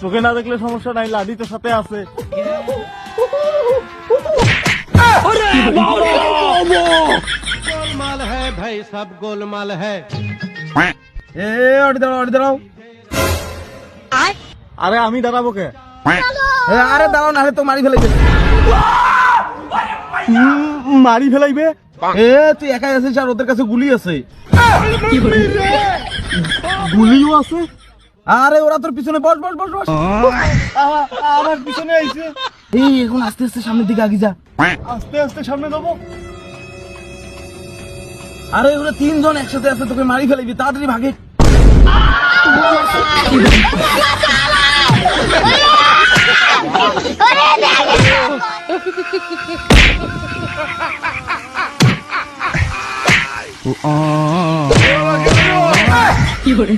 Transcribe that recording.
চোখে না দেখলে সমস্যা নাই, লাঠি তো সাথে আছে। गोलमाल है भाई, सब गोलमाल है। এ অডি দাঁড়াও আরে আমি দাঁড়াবো কে? আরে দাঁড়াও না, তো মারি ফেলেছে। মারি ফেলাইবে? তুই একাই আছিস আর ওদের কাছে গুলি আছে। গুলিও আছে? আরে ওরা তোর পিছনে বস। আমার পিছনে আইছে। এই এখন আস্তে আস্তে সামনের দিকে আগি যা। আস্তে আস্তে সামনে যাবো। আরে ওরা 3 জন একসাথে আছে, তোকে মারি ফেলাইবি, তাড়াতাড়ি ভাগে। কি করে